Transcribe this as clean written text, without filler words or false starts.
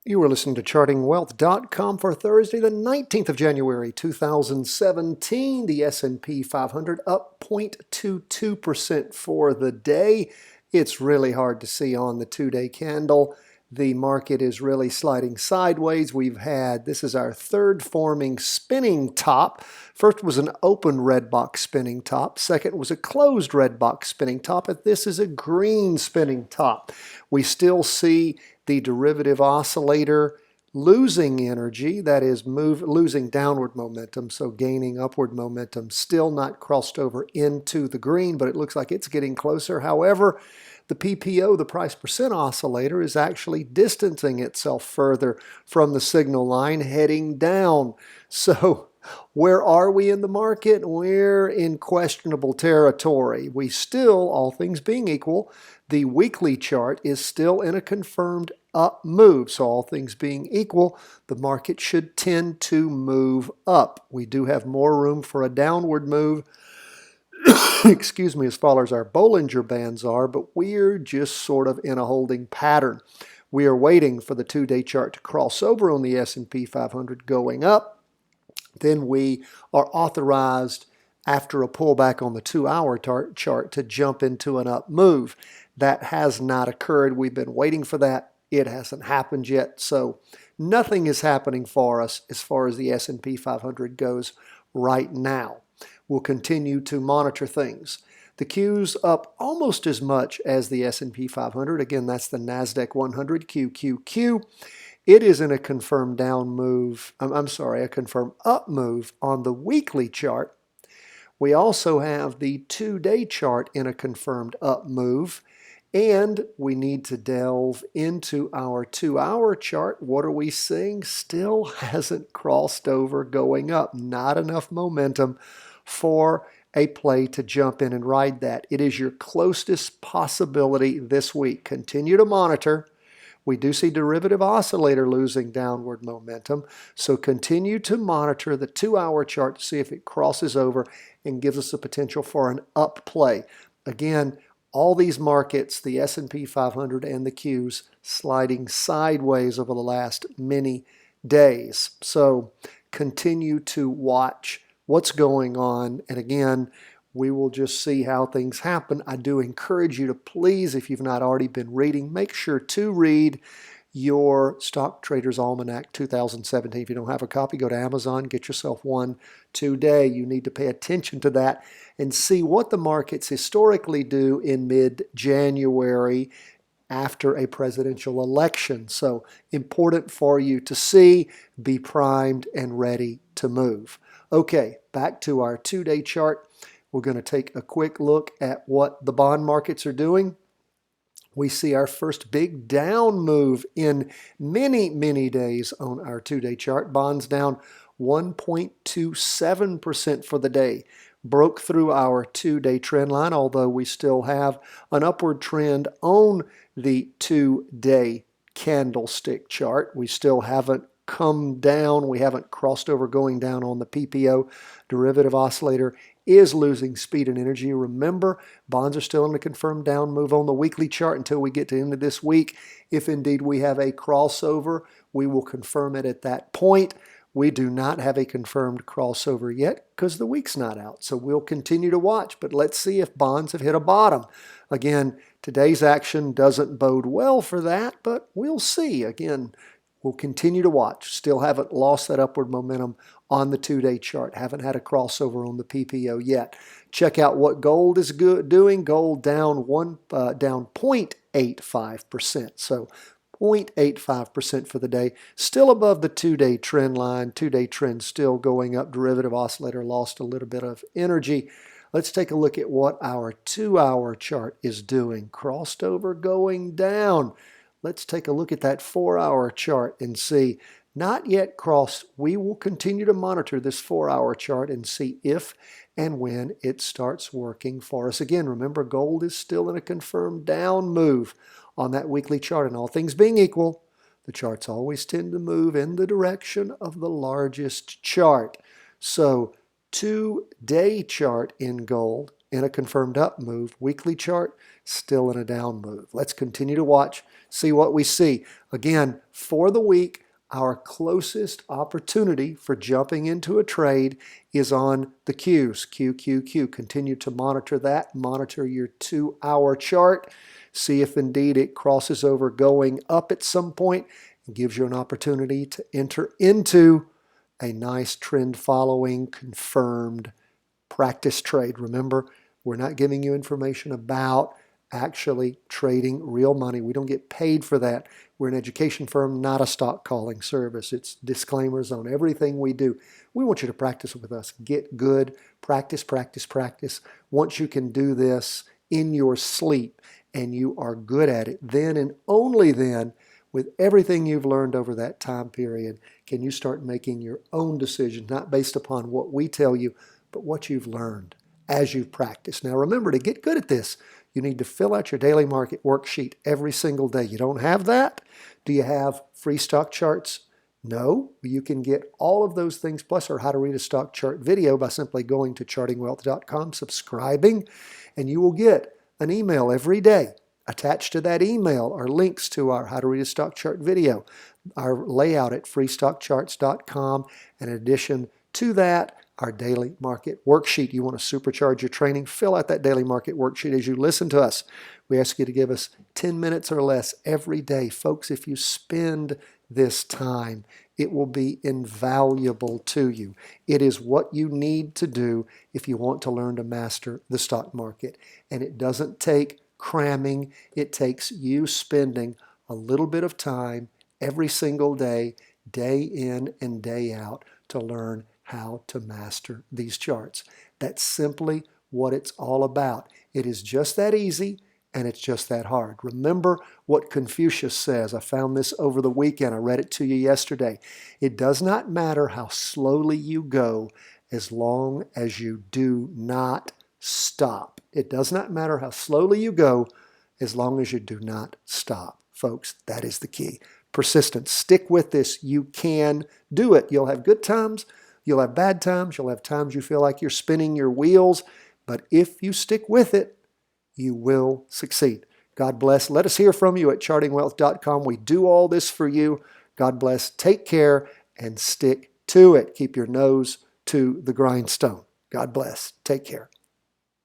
You are listening to chartingwealth.com for Thursday, the 19th of January, 2017. The S&P 500 up 0.22% for the day. It's really hard to see on the two-day candle. The market is really sliding sideways. This is our third forming spinning top. First was an open red box spinning top. Second was a closed red box spinning top. And this is a green spinning top. We still see the derivative oscillator losing energy, that is losing downward momentum, so gaining upward momentum, still not crossed over into the green, but it looks like it's getting closer. However, the PPO, the price percent oscillator, is actually distancing itself further from the signal line, heading down. So where are we in the market? We're in questionable territory. We still, all things being equal, the weekly chart is still in a confirmed up move. So all things being equal, the market should tend to move up. We do have more room for a downward move, excuse me, as far as our Bollinger Bands are, but we're just sort of in a holding pattern. We are waiting for the two-day chart to cross over on the S&P 500 going up. Then we are authorized, after a pullback on the 2-hour chart, to jump into an up move. That has not occurred. We've been waiting for that. It hasn't happened yet. So nothing is happening for us as far as the S&P 500 goes right now. We'll continue to monitor things. The Q's up almost as much as the S&P 500. Again, that's the Nasdaq 100 QQQ. It is in a confirmed down move. A confirmed up move on the weekly chart. We also have the two-day chart in a confirmed up move. And we need to delve into our 2-hour chart. What are we seeing? Still hasn't crossed over going up. Not enough momentum for a play to jump in and ride that. It is your closest possibility this week. Continue to monitor. We do see derivative oscillator losing downward momentum, so continue to monitor the 2-hour chart to see if it crosses over and gives us a potential for an up play. Again, all these markets, the S&P 500 and the Qs, sliding sideways over the last many days. So continue to watch what's going on, and again, we will just see how things happen. I do encourage you to please, if you've not already been reading, make sure to read your Stock Traders Almanac 2017. If you don't have a copy, go to Amazon, get yourself one today. You need to pay attention to that and see what the markets historically do in mid-January after a presidential election. So important for you to see, be primed and ready to move. Okay, back to our two-day chart. We're going to take a quick look at what the bond markets are doing. We see our first big down move in many, many days on our two-day chart. Bonds down 1.27% for the day. Broke through our two-day trend line, although we still have an upward trend on the two-day candlestick chart. We still haven't come down. We haven't crossed over going down on the PPO. Derivative oscillator is losing speed and energy. Remember, bonds are still in a confirmed down move on the weekly chart until we get to the end of this week. If indeed we have a crossover, we will confirm it at that point. We do not have a confirmed crossover yet because the week's not out. So we'll continue to watch, but let's see if bonds have hit a bottom. Again, today's action doesn't bode well for that, but we'll see. Again, we'll continue to watch. Still haven't lost that upward momentum on the two-day chart. Haven't had a crossover on the PPO yet. Check out what gold is doing. Gold down 0.85%. So 0.85% for the day. Still above the two-day trend line. Two-day trend still going up. Derivative oscillator lost a little bit of energy. Let's take a look at what our 2-hour chart is doing. Crossed over going down. Let's take a look at that 4-hour chart and see. Not yet crossed. We will continue to monitor this 4-hour chart and see if and when it starts working for us. Again, remember, gold is still in a confirmed down move on that weekly chart. And all things being equal, the charts always tend to move in the direction of the largest chart. So, two-day chart in gold in a confirmed up move. Weekly chart still in a down move. Let's continue to watch, see what we see. Again, for the week, our closest opportunity for jumping into a trade is on the Qs. Q, Q, Q. Continue to monitor that. Monitor your 2-hour chart. See if indeed it crosses over going up at some point and gives you an opportunity to enter into a nice trend following confirmed practice trade. Remember, we're not giving you information about actually trading real money. We don't get paid for that. We're an education firm, not a stock calling service. It's disclaimers on everything we do. We want you to practice with us. Get good. Practice, practice, practice. Once you can do this in your sleep and you are good at it, then and only then, with everything you've learned over that time period, can you start making your own decisions, not based upon what we tell you, but what you've learned as you've practiced. Now remember, to get good at this, you need to fill out your daily market worksheet every single day. You don't have that? Do you have free stock charts? No. You can get all of those things plus our How to Read a Stock Chart video by simply going to chartingwealth.com, subscribing, and you will get an email every day. Attached to that email are links to our How to Read a Stock Chart video, our layout at freestockcharts.com, and in addition to that, our daily market worksheet. You want to supercharge your training? Fill out that daily market worksheet as you listen to us. We ask you to give us 10 minutes or less every day. Folks, if you spend this time, it will be invaluable to you. It is what you need to do if you want to learn to master the stock market. And it doesn't take cramming. It takes you spending a little bit of time every single day, day in and day out, to learn how to master these charts. That's simply what it's all about. It is just that easy and it's just that hard. Remember what Confucius says. I found this over the weekend. I read it to you yesterday. It does not matter how slowly you go as long as you do not stop. It does not matter how slowly you go as long as you do not stop. Folks, that is the key. Persistence. Stick with this. You can do it. You'll have good times. You'll have bad times. You'll have times you feel like you're spinning your wheels. But if you stick with it, you will succeed. God bless. Let us hear from you at chartingwealth.com. We do all this for you. God bless. Take care and stick to it. Keep your nose to the grindstone. God bless. Take care.